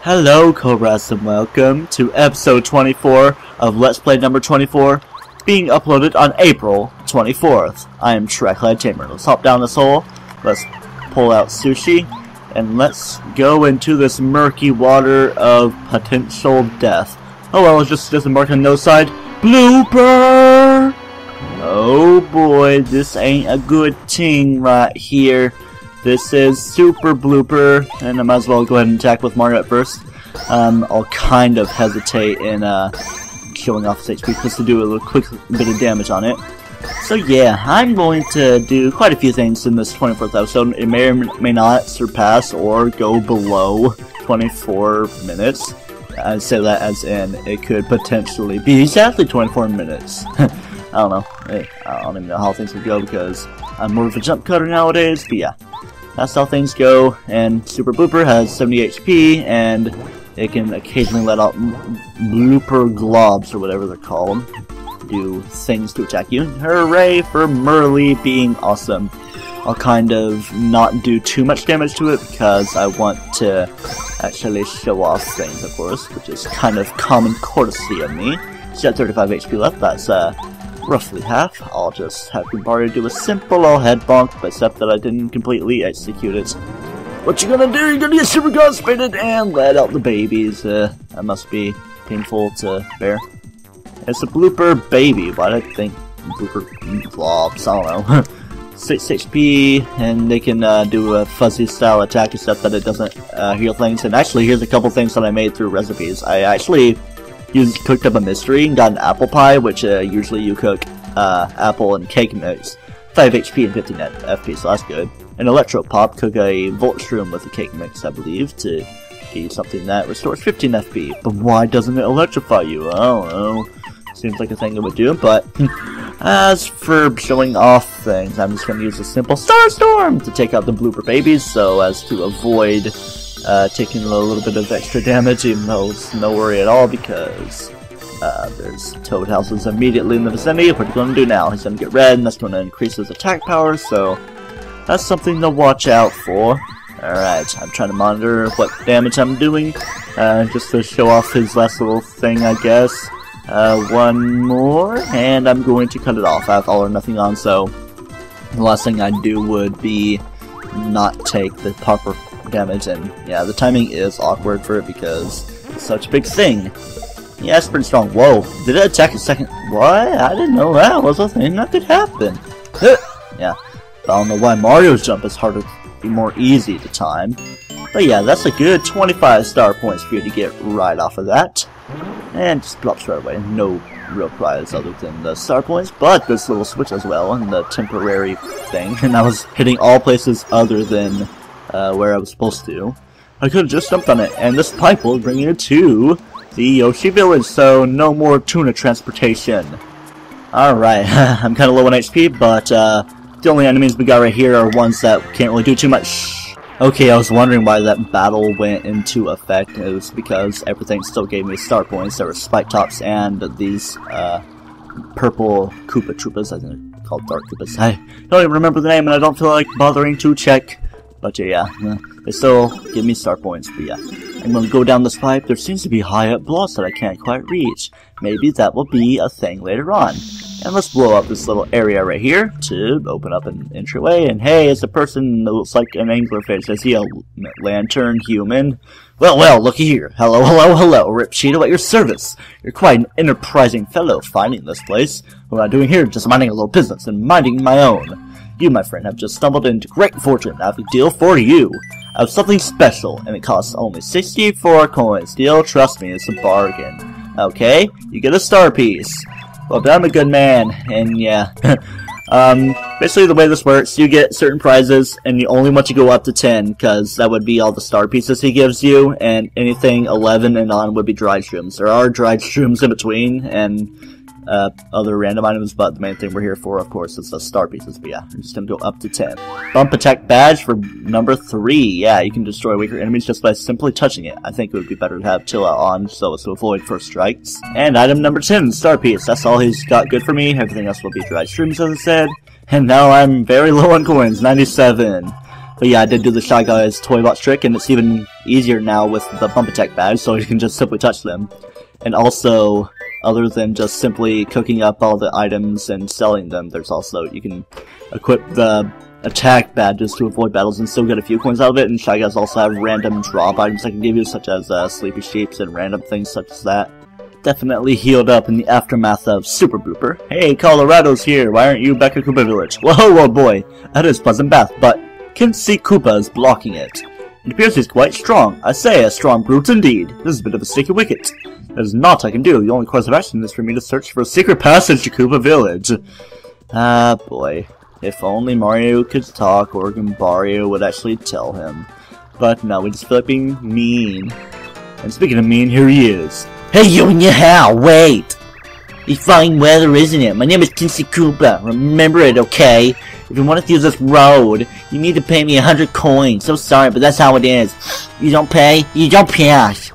Hello, Cobras, and welcome to episode 24 of Let's Play number 24, being uploaded on April 24th. I am TryclydeTamer. Let's hop down this hole, let's pull out sushi, and let's go into this murky water of potential death. Oh well, it's just a mark on no side. Blooper! Oh boy, this ain't a good thing right here. This is super blooper, and I might as well go ahead and attack with Mario at first. I'll kind of hesitate in killing off his HP just to do a little quick bit of damage on it. So yeah, I'm going to do quite a few things in this 24th episode. It may or may not surpass or go below 24 minutes. I say that as in it could potentially be exactly 24 minutes. I don't know. I don't even know how things would go because I'm more of a jump cutter nowadays, but yeah. That's how things go, and Super Blooper has 70 HP, and it can occasionally let out blooper globs, or whatever they're called, do things to attack you. Hooray for Merly being awesome. I'll kind of not do too much damage to it, because I want to actually show off things, of course, which is kind of common courtesy of me. She's got 35 HP left, that's roughly half. I'll just have Mario do a simple old head bonk, except that I didn't completely execute it. What you gonna do? You're gonna get super constipated and let out the babies. That must be painful to bear. It's a blooper baby. Why did I think blooper globs? I don't know. 6 HP, and they can do a fuzzy style attack, except that it doesn't heal things. And actually, here's a couple things that I made through recipes. I actually cooked up a mystery and got an apple pie, which usually you cook apple and cake mix. 5 HP and 15 FP, so that's good. An electro pop, cook a Voltstrom with a cake mix, I believe, to get you something that restores 15 FP. But why doesn't it electrify you? I don't know. Seems like a thing it would do, but as for showing off things, I'm just going to use a simple Star Storm to take out the blooper babies, so as to avoid taking a little bit of extra damage, even though it's no worry at all because there's Toad houses immediately in the vicinity. What are you going to do now? He's going to get red, and that's going to increase his attack power, so that's something to watch out for. Alright, I'm trying to monitor what damage I'm doing, just to show off his last little thing, I guess. One more, and I'm going to cut it off. I have all or nothing on, so the last thing I'd do would be not take the proper damage, and yeah, the timing is awkward for it because it's such a big thing. Yeah, it's pretty strong. Whoa, did it attack a second? What? I didn't know that was a thing that could happen. Yeah, but I don't know why Mario's jump is harder, more easy to time. But yeah, that's a good 25 star points for you to get right off of that. And just drops right away. No real prize other than the star points, but this little switch as well, and the temporary thing. And I was hitting all places other than where I was supposed to. I could have just jumped on it, and this pipe will bring you to the Yoshi Village, so no more tuna transportation. Alright, I'm kind of low on HP, but the only enemies we got right here are ones that can't really do too much. Okay, I was wondering why that battle went into effect. It was because everything still gave me star points. There were spike tops and these purple Koopa Troopas, I think they're called Dark Koopas. I don't even remember the name, and I don't feel like bothering to check. But yeah, they still give me star points, but yeah. I'm going to go down this pipe. There seems to be high up blocks that I can't quite reach. Maybe that will be a thing later on. And let's blow up this little area right here to open up an entryway. And hey, it's a person that looks like an anglerfish. I see a lantern human. Well, looky here. Hello, Rip Cheeto at your service. You're quite an enterprising fellow finding this place. What am I doing here? Just minding a little business and minding my own. You, my friend, have just stumbled into great fortune. I have a deal for you. I have something special, and it costs only 64 coins. Deal, trust me, it's a bargain. Okay, you get a star piece. Well, I'm a good man, and yeah. Basically the way this works, you get certain prizes, and you only want to go up to 10, because that would be all the star pieces he gives you, and anything 11 and on would be dried shrooms. There are dried shrooms in between, and other random items, but the main thing we're here for, of course, is the star pieces. But yeah, I'm just gonna go up to 10. Bump attack badge for number 3. Yeah, you can destroy weaker enemies just by simply touching it. I think it would be better to have chill out on, so as to avoid first strikes. And item number 10, star piece. That's all he's got good for me. Everything else will be dried shrooms, as I said. And now I'm very low on coins, 97. But yeah, I did do the Shy Guys Toy Box trick, and it's even easier now with the Bump Attack badge, so you can just simply touch them. And also, other than just simply cooking up all the items and selling them, there's also, you can equip the attack badges to avoid battles and still get a few coins out of it, and Shy Guys also have random drop items I can give you, such as Sleepy Sheeps and random things such as that. Definitely healed up in the aftermath of Super Blooper. Hey, Colorado's here, why aren't you back at Tacuba Village? Whoa, whoa boy, that is Pleasant Bath, but Kinsey Koopa is blocking it. It appears he's quite strong. I say, a strong brute indeed. This is a bit of a sticky wicket. There's naught I can do. The only course of action is for me to search for a secret passage to Tacuba Village. Ah, boy. If only Mario could talk, or Goombario would actually tell him. But no, we just feel like being mean. And speaking of mean, here he is. Hey, you and your how, wait! It's fine weather, isn't it? My name is Kinsey Koopa. Remember it, okay? If you want to use this road, you need to pay me 100 coins. So sorry, but that's how it is. You don't pay, you don't pass.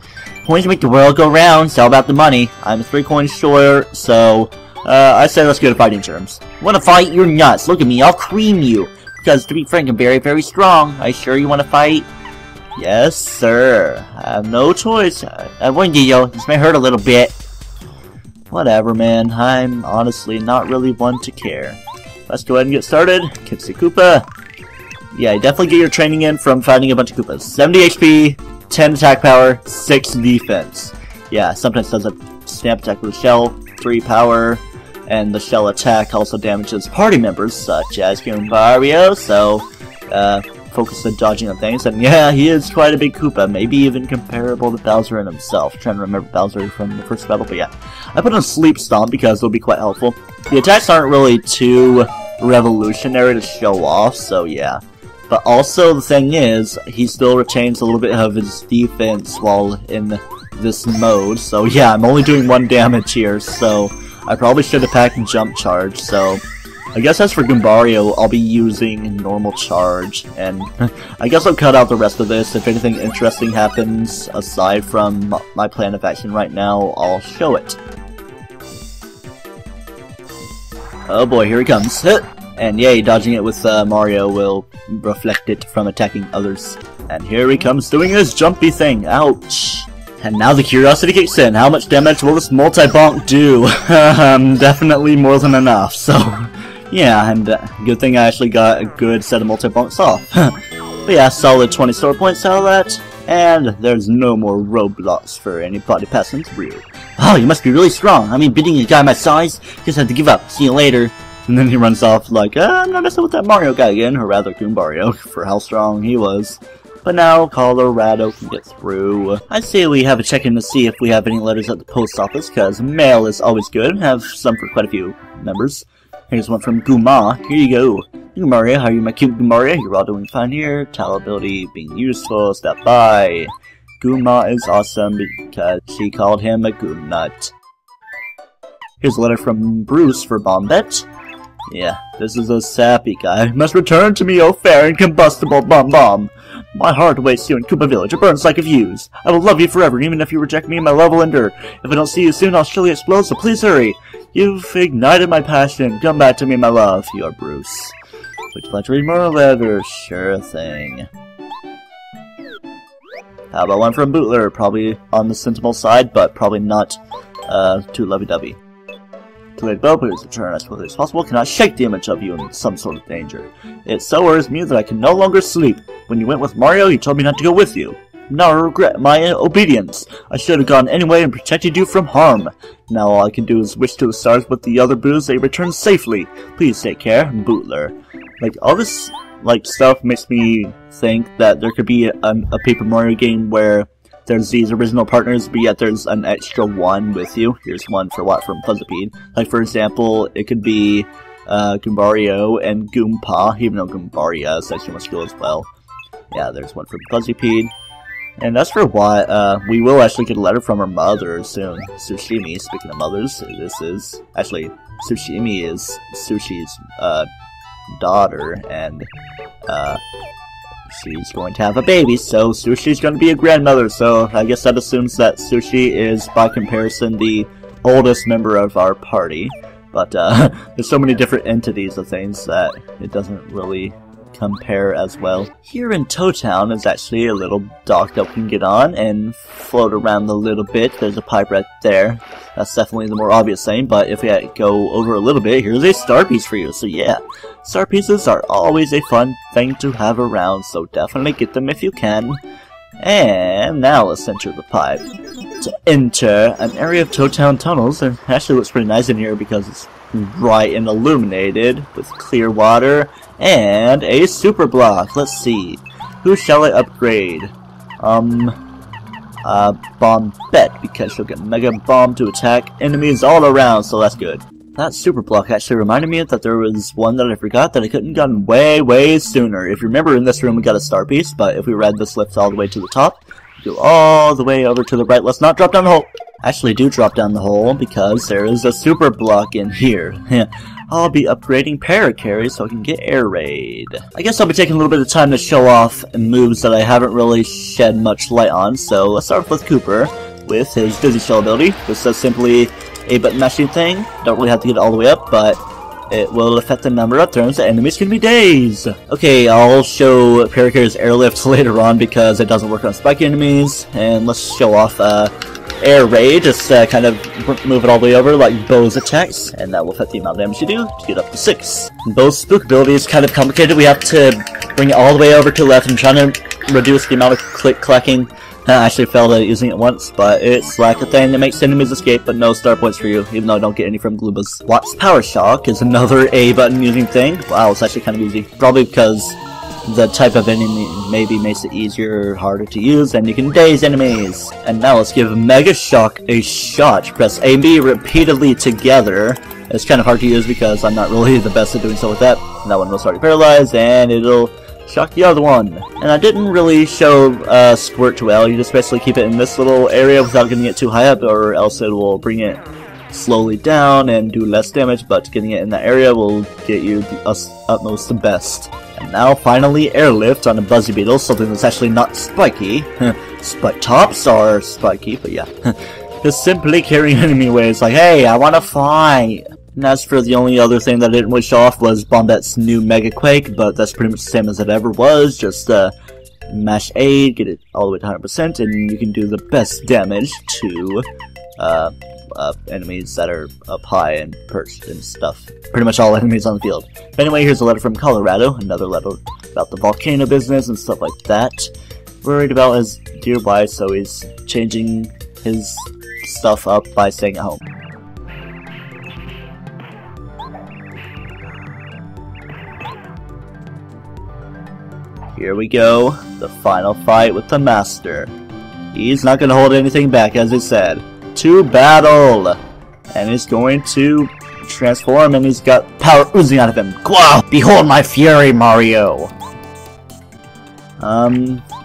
Coins make the world go round. It's all about the money. I'm 3 coins short, so I say let's go to fighting terms. Want to fight? You're nuts. Look at me, I'll cream you. Because to be frank, I'm very, very strong. Are you sure you want to fight? Yes, sir. I have no choice. I warned you, this may hurt a little bit. Whatever, man. I'm honestly not really one to care. Let's go ahead and get started. Kinsey Koopa. Yeah, definitely get your training in from fighting a bunch of Koopas. 70 HP, 10 attack power, 6 defense. Yeah, sometimes does a snap attack with a shell, 3 power, and the shell attack also damages party members such as Goombario, so focus on dodging on things. And yeah, he is quite a big Koopa, maybe even comparable to Bowser and himself. I'm trying to remember Bowser from the first battle, but yeah. I put on Sleep Stomp because it'll be quite helpful. The attacks aren't really too revolutionary to show off, so yeah. But also, the thing is, he still retains a little bit of his defense while in this mode, so yeah, I'm only doing 1 damage here, so I probably should have packed Jump Charge, so I guess as for Goombario, I'll be using Normal Charge, and I guess I'll cut out the rest of this. If anything interesting happens aside from my plan of action right now, I'll show it. Oh boy, here he comes. And yay, dodging it with Mario will reflect it from attacking others. And here he comes doing his jumpy thing. Ouch. And now the curiosity kicks in. How much damage will this multi-bonk do? Definitely more than enough, so yeah, and good thing I actually got a good set of multi-bonks off. But yeah, solid 20 store points out of that, and there's no more roadblocks for anybody passing through. Oh, you must be really strong. I mean, beating a guy my size, just had to give up. See you later. And then he runs off like, I'm not messing with that Mario guy again, or rather Goombario, for how strong he was. But now Colorado can get through. I'd say we have a check-in to see if we have any letters at the post office, because mail is always good. I have some for quite a few members. Here's one from Gooma. Here you go. Goombario, how are you, my cute Goombario? You're all doing fine here. Tell ability, being useful, step by. Gooma is awesome because she called him a Goom Nut. Here's a letter from Bruce for Bombette. Yeah, this is a sappy guy. Must return to me, O fair and combustible Bomb. My heart awaits you in Tacuba Village. It burns like a fuse. I will love you forever, even if you reject me, my love will endure. If I don't see you soon, I'll surely explode, so please hurry. You've ignited my passion. Come back to me, my love. You're Bruce. Would you like to read more letter? Sure thing. How about one from Bootler? Probably on the sentimental side, but probably not too lovey-dovey. Delayed bell, please return as quickly as possible. Cannot shake the image of you in some sort of danger. It so worries me that I can no longer sleep. When you went with Mario, he told me not to go with you. Now I regret my obedience. I should have gone anyway and protected you from harm. Now all I can do is wish to the stars with the other boos they return safely. Please take care, Bootler. Like, all this, like, stuff makes me think that there could be a Paper Mario game where there's these original partners, but yet there's an extra one with you. Here's one for what from Fuzzipede. Like, for example, it could be Goombario and Goompa, even though Goombario has extra much skill as well. Yeah, there's one from Fuzzipede. And as for what, we will actually get a letter from her mother soon. Tsushimi, speaking of mothers, this is... Actually, Tsushimi is Sushi's daughter, and she's going to have a baby, so Sushi's going to be a grandmother, so I guess that assumes that Sushi is, by comparison, the oldest member of our party. But there's so many different entities of things that it doesn't really compare as well. Here in Toad Town is actually a little dock that we can get on and float around a little bit. There's a pipe right there. That's definitely the more obvious thing, but if we go over a little bit, here's a star piece for you. So yeah, star pieces are always a fun thing to have around, so definitely get them if you can. And now let's enter the pipe. To enter an area of Toad Town tunnels, and actually looks pretty nice in here because it's bright and illuminated with clear water and a super block. Let's see, who shall I upgrade? Bombette, because she'll get Mega Bomb to attack enemies all around, so that's good. That super block actually reminded me that there was one that I forgot that I couldn't have gotten way sooner. If you remember, in this room we got a star piece, but if we ride this lift all the way to the top, go all the way over to the right. Let's not drop down the hole. Actually, do drop down the hole because there is a super block in here. I'll be upgrading Paracarry so I can get Air Raid. I guess I'll be taking a little bit of time to show off moves that I haven't really shed much light on. So let's start with Cooper with his Dizzy Shell ability. This is simply a button mashing thing. Don't really have to get it all the way up, but it will affect the number of turns that enemies can be dazed. Okay, I'll show Paracarry's Airlift later on because it doesn't work on spiky enemies. And let's show off Air Raid. Just kind of move it all the way over like Bo's attacks, and that will affect the amount of damage you do to get up to 6. Bo's spook ability is kind of complicated. We have to bring it all the way over to the left and trying to reduce the amount of clacking. I actually failed at using it once, but it's like a thing that makes enemies escape, but no star points for you, even though I don't get any from Gloobas. Watt's Power Shock is another A button using thing. Wow, it's actually kind of easy. Probably because the type of enemy maybe makes it easier or harder to use, and you can daze enemies. And now let's give Mega Shock a shot. Press A and B repeatedly together. It's kind of hard to use because I'm not really the best at doing so with that. And that one will start paralyzed, and it'll shock the other one. And I didn't really show Squirt too well. You just basically keep it in this little area without getting it too high up, or else it will bring it slowly down and do less damage, but getting it in that area will get you the utmost and best. And now finally Airlift on a Buzzy Beetle, something that's actually not spiky. Spike tops are spiky, but yeah. Just simply carrying enemy away. It's like, hey, I wanna fight! And as for the only other thing that I didn't wish off was Bombette's new Mega Quake, but that's pretty much the same as it ever was. Just mash A, get it all the way to 100%, and you can do the best damage to enemies that are up high and perched and stuff. Pretty much all enemies on the field. Anyway, here's a letter from Colorado, another letter about the volcano business and stuff like that. Worried about his dear wife, so he's changing his stuff up by staying at home. Here we go, the final fight with the Master. He's not going to hold anything back, as he said. To battle! And he's going to transform, and he's got power oozing out of him. Wow! Behold my fury, Mario!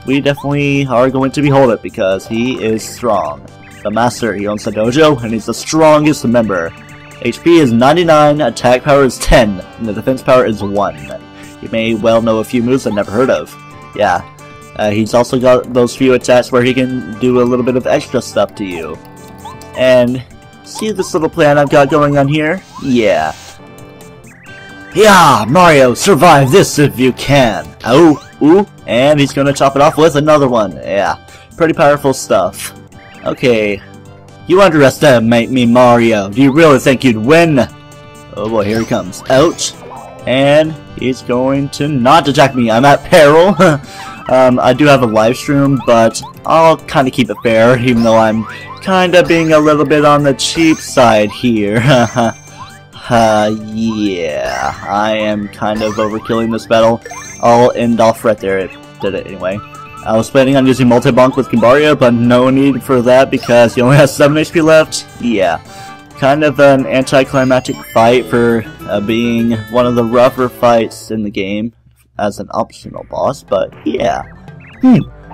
We definitely are going to behold it, because he is strong. The Master, he owns a dojo, and he's the strongest member. HP is 99, attack power is 10, and the defense power is 1. You may well know a few moves I've never heard of. Yeah. He's also got those few attacks where he can do a little bit of extra stuff to you. And see this little plan I've got going on here? Yeah. Yeah, Mario, survive this if you can. Oh, ooh, and he's gonna top it off with another one. Yeah, pretty powerful stuff. Okay, you underestimate me, Mario. Do you really think you'd win? Oh boy, here he comes. Ouch. And he's going to not attack me. I'm at peril. I do have a live stream, but I'll kind of keep it fair, even though I'm kind of being a little bit on the cheap side here. Yeah, I am kind of overkilling this battle. I'll end off right there. It did it anyway. I was planning on using multi-bonk with Kimbario, but no need for that because he only has 7 HP left. Yeah. Kind of an anticlimactic fight for being one of the rougher fights in the game as an optional boss, but yeah.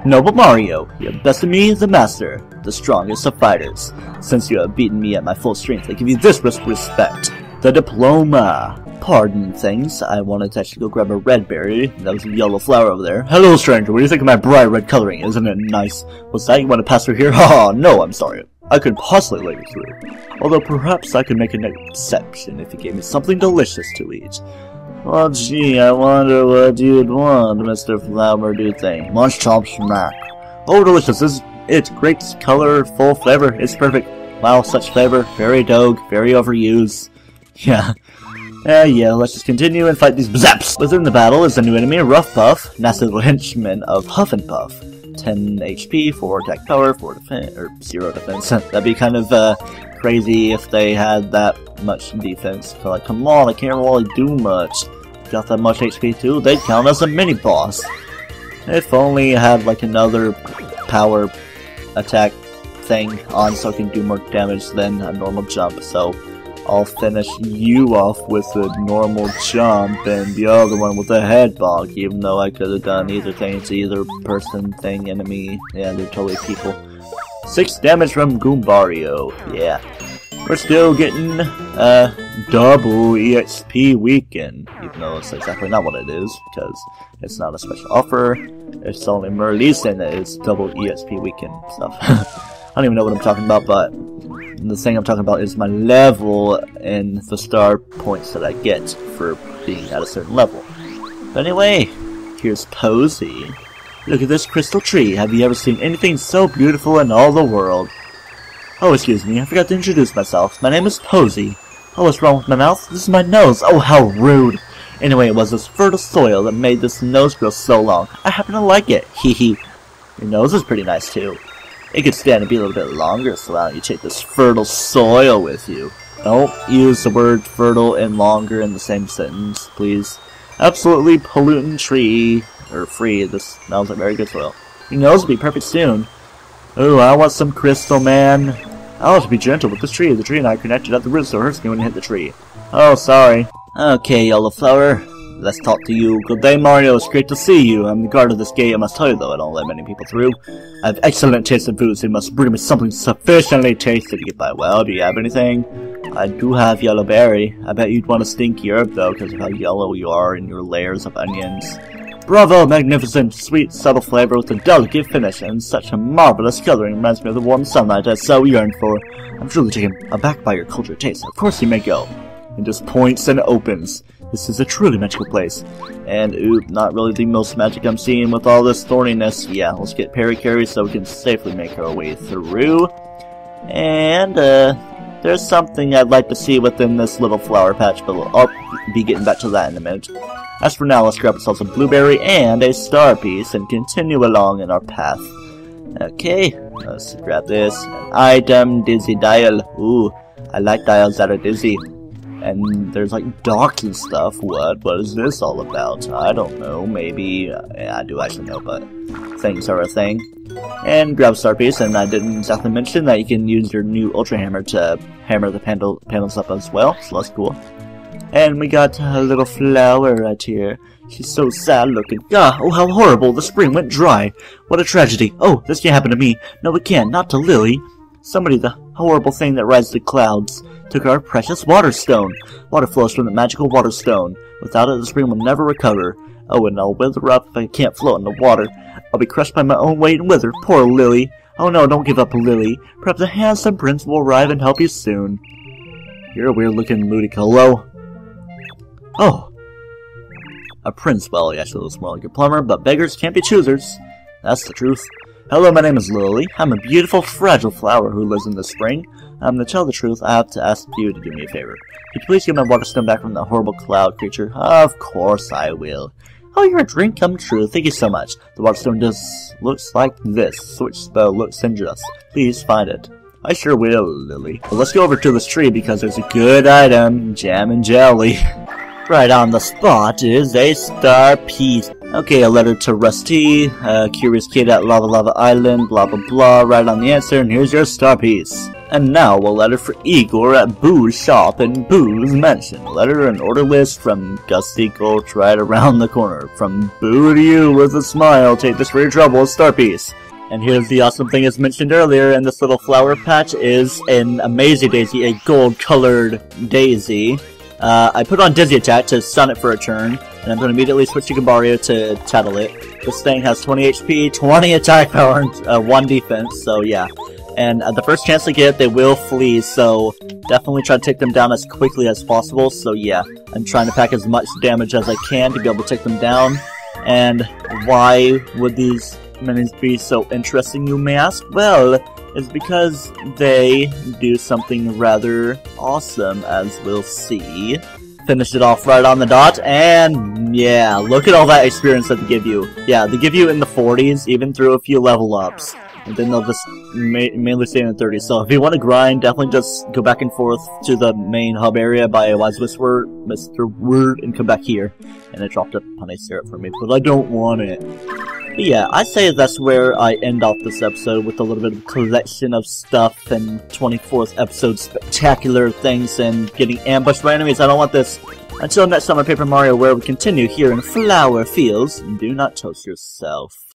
Noble Mario, you have bested me, the Master, the strongest of fighters. Since you have beaten me at my full strength, I give you this respect. The diploma. Pardon things, I wanted to actually go grab a red berry. That was a yellow flower over there. Hello, stranger, what do you think of my bright red coloring? Isn't it nice? What's that, you want to pass through here? Haha, no, I'm sorry. I could possibly let you through. Although perhaps I could make an exception if you gave me something delicious to eat. Well, gee, I wonder what you'd want, Mr. Flower, do you think? Munch Chomp Smack. Oh, delicious. It's great color, full flavor. It's perfect. Wow, such flavor. Very dogue, very overused. Yeah. Yeah, let's just continue and fight these zaps. Within the battle is a new enemy, Rough Puff, nasty little henchman of Huff and Puff. 10 HP, 4 attack power, 4 defense, or 0 defense. That'd be kind of crazy if they had that much defense. Like, come on, I can't really do much. Got that much HP too? They'd count as a mini boss. If only I had like another power attack thing on so I can do more damage than a normal jump. So I'll finish you off with a normal jump and the other one with a head bonk, even though I could have done either thing. It's either person, thing, enemy. Yeah, they're totally people. 6 damage from Goombario. Yeah. We're still getting double EXP weekend, even though it's exactly not what it is, because it's not a special offer. It's only releasing it is double EXP weekend stuff. I don't even know what I'm talking about, but the thing I'm talking about is my level and the star points that I get for being at a certain level. But anyway, here's Posey. Look at this crystal tree. Have you ever seen anything so beautiful in all the world? Oh, excuse me, I forgot to introduce myself. My name is Posey. Oh, what's wrong with my mouth? This is my nose. Oh, how rude. Anyway, it was this fertile soil that made this nose grow so long. I happen to like it. Hee hee. Your nose is pretty nice, too. It could stand to be a little bit longer, so why don't you take this fertile soil with you? Don't use the word fertile and longer in the same sentence, please. Absolutely pollutant tree, or free. This smells like very good soil. Your nose will be perfect soon. Oh, I want some crystal, man. I'll have to be gentle with this tree. The tree and I are connected at the root, so it hurts me when you hit the tree. Oh, sorry. Okay, Yellow Flower. Let's talk to you. Good day, Mario. It's great to see you. I'm the guard of this gate. I must tell you, though, I don't let many people through. I have excellent taste in food, so you must bring me something sufficiently tasty to get by. Well, do you have anything? I do have yellow berry. I bet you'd want a stinky herb, though, because of how yellow you are in your layers of onions. Bravo! Magnificent, sweet, subtle flavor with a delicate finish and such a marvelous coloring reminds me of the warm sunlight I so yearned for. I'm truly taken aback by your cultured taste. Of course you may go. And just points and opens. This is a truly magical place. And, oop, not really the most magic I'm seeing with all this thorniness. Yeah, let's get Pericarry so we can safely make our way through. And, there's something I'd like to see within this little flower patch, but I'll be getting back to that in a minute. As for now, let's grab ourselves a blueberry and a star piece and continue along in our path. Okay, let's grab this. An item, dizzy dial. Ooh, I like dials that are dizzy. And there's like docks and stuff. What is this all about? I don't know. Maybe, I do actually know, but things are a thing. And grab a star piece, and I didn't exactly mention that you can use your new Ultra Hammer to hammer the panels up as well, so that's cool. And we got a little flower right here. She's so sad looking. Ah, oh how horrible, the spring went dry. What a tragedy. Oh, this can't happen to me. No, it can't, not to Lily. Somebody, the horrible thing that rides the clouds, took our precious water stone. Water flows from the magical water stone. Without it, the spring will never recover. Oh, and I'll wither up if I can't float in the water. I'll be crushed by my own weight and wither. Poor Lily. Oh no, don't give up, Lily. Perhaps a handsome prince will arrive and help you soon. You're a weird-looking Ludicolo. Oh. A prince. Well, he actually looks more like a plumber, but beggars can't be choosers. That's the truth. Hello, my name is Lily. I'm a beautiful, fragile flower who lives in the spring. To tell the truth, I have to ask you to do me a favor. Could you please get my water stone back from that horrible cloud creature? Of course I will. Oh, you're a dream come true. Thank you so much. The water stone looks like this. Switch spell looks dangerous. Please find it. I sure will, Lily. Well, let's go over to this tree because there's a good item. Jam and jelly. Right on the spot is a star piece. Okay, a letter to Rusty, curious kid at Lava Lava Island, blah blah blah, right on the answer, and here's your star piece. And now a letter for Igor at Boo's shop in Boo's mansion. A letter and order list from Gusty Gulch right around the corner. From Boo to you with a smile, take this for your trouble, a star piece. And here's the awesome thing as mentioned earlier, in this little flower patch is an amazing daisy, a gold-colored daisy. I put on Dizzy Attack to stun it for a turn, and I'm going to immediately switch to Goombario to tattle it. This thing has 20 HP, 20 attack power, and 1 defense, so yeah. And the first chance they get, they will flee, so definitely try to take them down as quickly as possible. So yeah, I'm trying to pack as much damage as I can to be able to take them down. And why would these minis be so interesting, you may ask? Well, it's because they do something rather awesome, as we'll see. Finish it off right on the dot, and yeah, look at all that experience that they give you. Yeah, they give you in the 40s, even through a few level ups. And then they'll just mainly stay in the 30s. So if you want to grind, definitely just go back and forth to the main hub area by Wise Whisper, Mr. Word, and come back here. And it dropped a honey syrup for me, but I don't want it. But yeah, I say that's where I end off this episode with a little bit of collection of stuff and 24th episode spectacular things and getting ambushed by enemies. I don't want this. Until next time on Paper Mario, where we continue here in Flower Fields, do not toast yourself.